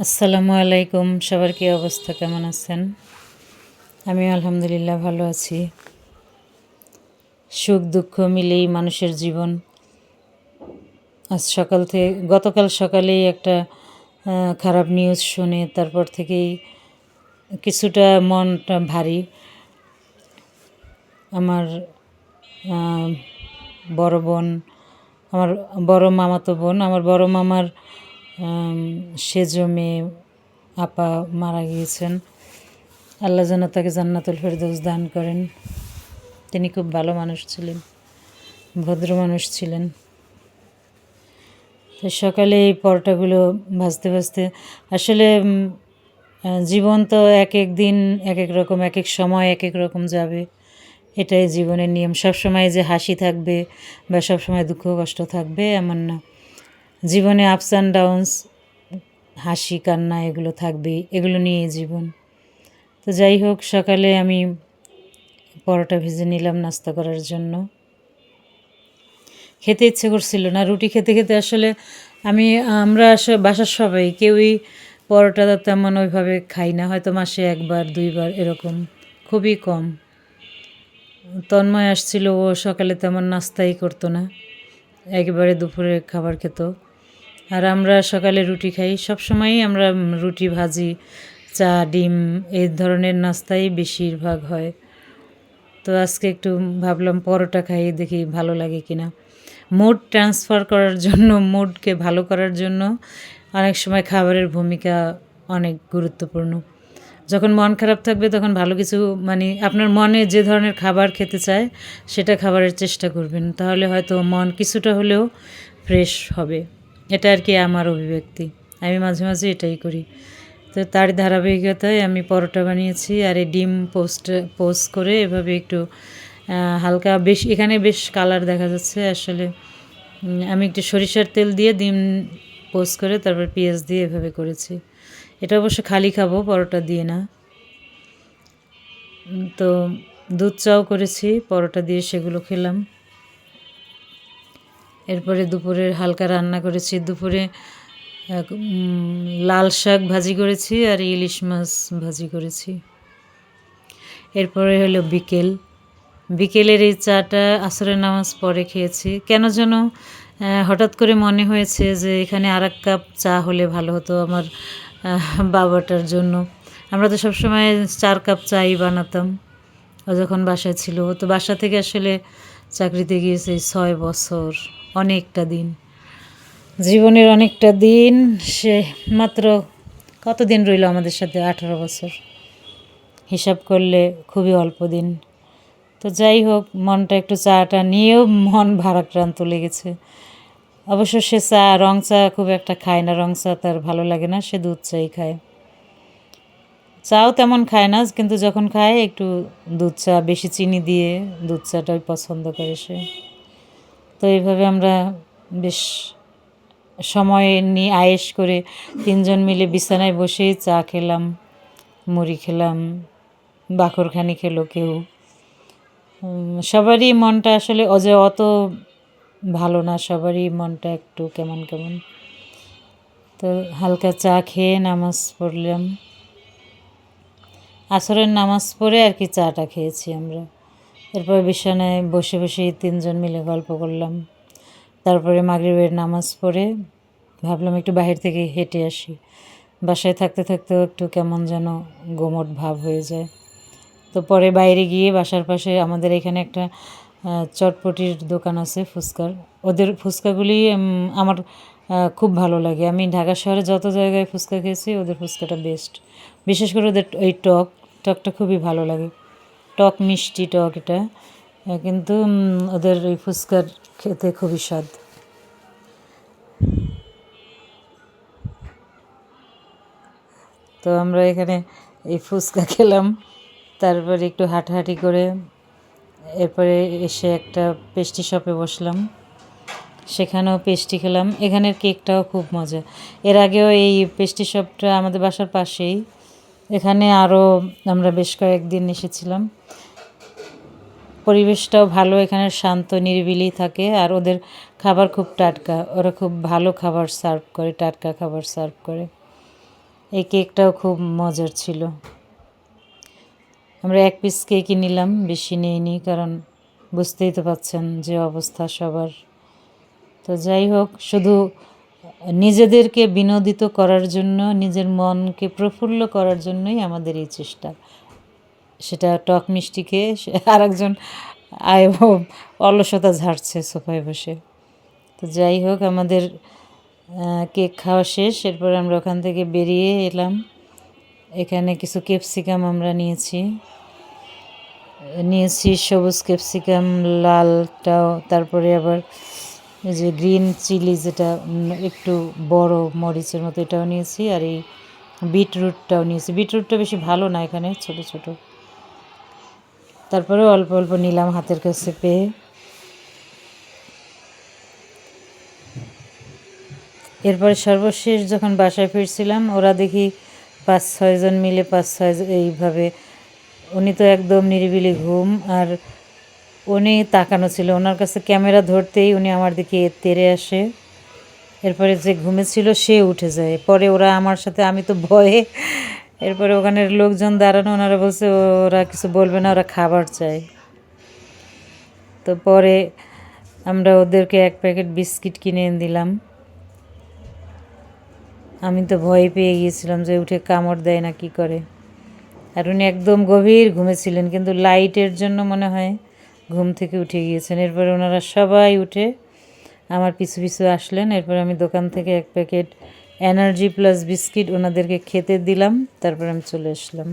আসসালামু আলাইকুম। সবার কী অবস্থা, কেমন আছেন? আমি আলহামদুলিল্লাহ ভালো আছি। সুখ দুঃখ মিলেই মানুষের জীবন। আজ গতকাল সকালেই একটা খারাপ নিউজ শুনে তারপর থেকেই কিছুটা মনটা ভারী। আমার আহ, বড় বোন, আমার বড় মামাতো বোন, আমার বড় মামার সেজো মেয়ে আপা মারা গিয়েছেন। আল্লাহ যেন তাকে জান্নাতুল ফেরদৌস দান করেন। তিনি খুব ভালো মানুষ ছিলেন, ভদ্র মানুষ ছিলেন। তো সকালে এই পরোটাগুলো ভাজতে ভাজতে আসলে জীবন তো এক এক দিন এক এক রকম, এক এক সময় এক এক রকম যাবে। এটাই জীবনের নিয়ম। সবসময় যে হাসি থাকবে বা সবসময় দুঃখ কষ্ট থাকবে এমন না। জীবনে আপস অ্যান্ড ডাউনস, হাসি কান্না এগুলো থাকবেই, এগুলো নিয়ে জীবন। তো যাই হোক, সকালে আমি পরোটা ভেজে নিলাম নাস্তা করার জন্য। খেতে ইচ্ছে করছিল না। রুটি খেতে খেতে আসলে আমরা বাসার সবাই কেউই পরোটা তেমন ওইভাবে খাই না, হয়তো মাসে একবার দুইবার এরকম, খুবই কম। তন্ময় আসছিল, ও সকালে তেমন নাস্তাই করতো না, একেবারে দুপুরে খাবার খেত। আর আমরা সকালে রুটি খাই, সবসময়ই আমরা রুটি ভাজি চা ডিম এই ধরনের নাস্তাই বেশিরভাগ হয়। তো আজকে একটু ভাবলাম পরোটা খাই, দেখি ভালো লাগে কিনা। মুড ট্রান্সফার করার জন্য, মুডকে ভালো করার জন্য অনেক সময় খাবারের ভূমিকা অনেক গুরুত্বপূর্ণ। যখন মন খারাপ থাকবে তখন ভালো কিছু, আপনার মনে যে ধরনের খাবার খেতে চায় সেটা খাবারের চেষ্টা করবেন, তাহলে হয়তো মন কিছুটা হলেও ফ্রেশ হবে। এটা আর কি আমার অভিব্যক্তি, আমি মাঝে মাঝে এটাই করি। তো তার ধারাবাহিকতায় আমি পরোটা বানিয়েছি, আর এই ডিম পোস্ট করে এভাবে একটু হালকা এখানে বেশ কালার দেখা যাচ্ছে। আসলে আমি একটু সরিষার তেল দিয়ে ডিম পোস্ট করে তারপর পেঁয়াজ দিয়ে এভাবে করেছি। এটা অবশ্য খালি খাবো, পরোটা দিয়ে না। তো দুধ চাও করেছি পরোটা দিয়ে, সেগুলো খেলাম। এরপরে দুপুরে হালকা রান্না করেছি। দুপুরে লাল শাক ভাজি করেছি আর ইলিশ মাছ ভাজি করেছি। এরপরে হলো বিকেলের এই চাটা আসরের নামাজ পরে খেয়েছি। কেন যেন হঠাৎ করে মনে হয়েছে যে এখানে আর এক কাপ চা হলে ভালো হতো আমার বাবাটার জন্য। আমরা তো সবসময় 4 কাপ চাই বানাতাম ও যখন বাসায় ছিল। তো বাসা থেকে আসলে চাকরিতে গিয়েছে 6 বছর, অনেকটা দিন, জীবনের অনেকটা দিন। সে মাত্র কতদিন রইল আমাদের সাথে? 18 বছর, হিসাব করলে খুবই অল্প দিন। তো যাই হোক, মনটা একটু চাটা নিয়েও মন ভারাক্রান্ত লেগেছে। অবশ্য সে রং চা খুব একটা খায় না, রং চা তার ভালো লাগে না, সে দুধ চাই খায়। চাও তেমন খায় না, কিন্তু যখন খায় একটু দুধ চা বেশি চিনি দিয়ে দুধ চাটাই পছন্দ করে সে। তো এইভাবে আমরা বেশ সময় নিয়ে আয়েশ করে 3জন মিলে বিছানায় বসেই চা খেলাম, মুড়ি খেলাম, বাকরখানি খেলো কেউ। সবারই মনটা আসলে অত ভালো না, সবারই মনটা একটু কেমন কেমন। তো হালকা চা খেয়ে নামাজ পড়লাম। আসরের নামাজ পড়ে আর কি চাটা খেয়েছি আমরা। এরপর বিছানায় বসে বসেই 3জন মিলে গল্প করলাম। তারপরে মাগরিবের নামাজ পড়ে ভাবলাম একটু বাহির থেকে হেঁটে আসি। বাসায় থাকতে থাকতেও একটু কেমন যেন গোমট ভাব হয়ে যায়। তো পরে বাইরে গিয়ে বাসার পাশে আমাদের এখানে একটা চটপটির দোকান আছে ফুচকার। ওদের ফুচকাগুলি আমার খুব ভালো লাগে। আমি ঢাকা শহরে যত জায়গায় ফুচকা খেয়েছি ওদের ফুচকাটা বেস্ট। বিশেষ করে ওদের এই টকটা খুবই ভালো লাগে। টক মিষ্টি টক এটা, কিন্তু ওদের ওই ফুচকার খেতে খুবই স্বাদ। তো আমরা এখানে এই ফুচকা খেলাম, তারপরে একটু হাঁটাহাঁটি করে এরপরে এসে একটা পেস্ট্রি শপে বসলাম, সেখানেও পেস্ট্রি খেলাম। এখানের কেকটাও খুব মজা। এর আগেও এই পেস্ট্রি শপটা আমাদের বাসার পাশেই, এখানে আরও আমরা বেশ কয়েকদিন এসেছিলাম। পরিবেশটাও ভালো, এখানে শান্ত নিরিবিলি থাকে, আর ওদের খাবার খুব টাটকা, ওরা খুব ভালো খাবার সার্ভ করে, টাটকা খাবার সার্ভ করে। এই কেকটাও খুব মজার ছিল। আমরা 1 পিস কেকই নিলাম, বেশি নিইনি, কারণ বুঝতেই তো পারছেন যে অবস্থা সবার। তো যাই হোক, শুধু নিজেদেরকে বিনোদিত করার জন্য, নিজের মনকে প্রফুল্ল করার জন্যই আমাদের এই চেষ্টা। সেটা টক মিষ্টি খেয়ে আরেকজন অলসতা ঝাড়ছে সোফায় বসে। তো যাই হোক, আমাদের কেক খাওয়া শেষ। এরপর আমরা ওখান থেকে বেরিয়ে এলাম। এখানে কিছু ক্যাপসিকাম আমরা নিয়েছি সবুজ ক্যাপসিকাম, লালটাও, তারপরে আবার এই যে গ্রিন চিলি, যেটা একটু বড় মরিচের মতো, এটাও নিয়েছি। আর এই বিটরুটটাও নিয়েছি। বিটরুটটা বেশি ভালো না, এখানে ছোট ছোট। তারপরে অল্প অল্প নিলাম হাতের কাছে পেয়ে। এরপরে সর্বশেষ যখন বাসায় ফিরছিলাম, ওরা দেখি 5-6 জন মিলে 5-6 এইভাবে, উনি তো একদম নিরিবিলি ঘুম, আর উনি তাকানো ছিল। ওনার কাছে ক্যামেরা ধরতেই উনি আমার দিকে তেড়ে আসে। এরপরে যে ঘুমেছিল সে উঠে যায়। পরে ওরা আমার সাথে, আমি তো ভয়ে, এরপরে ওখানের লোকজন দাঁড়ানো, ওনারা বলছে ওরা কিছু বলবে না, ওরা খাবার চায়। তো পরে আমরা ওদেরকে 1 প্যাকেট বিস্কিট কিনে দিলাম। আমি তো ভয় পেয়ে গিয়েছিলাম যে উঠে কামড় দেয় না কি করে। আর উনি একদম গভীর ঘুমেছিলেন, কিন্তু লাইটের জন্য মনে হয় ঘুম থেকে উঠে গিয়েছেন। এরপরে ওনারা সবাই উঠে আমার পিছু পিছু আসলেন। এরপর আমি দোকান থেকে 1 প্যাকেট এনার্জি প্লাস বিস্কিট ওনাদেরকে খেতে দিলাম। তারপর আমি চলে আসলাম।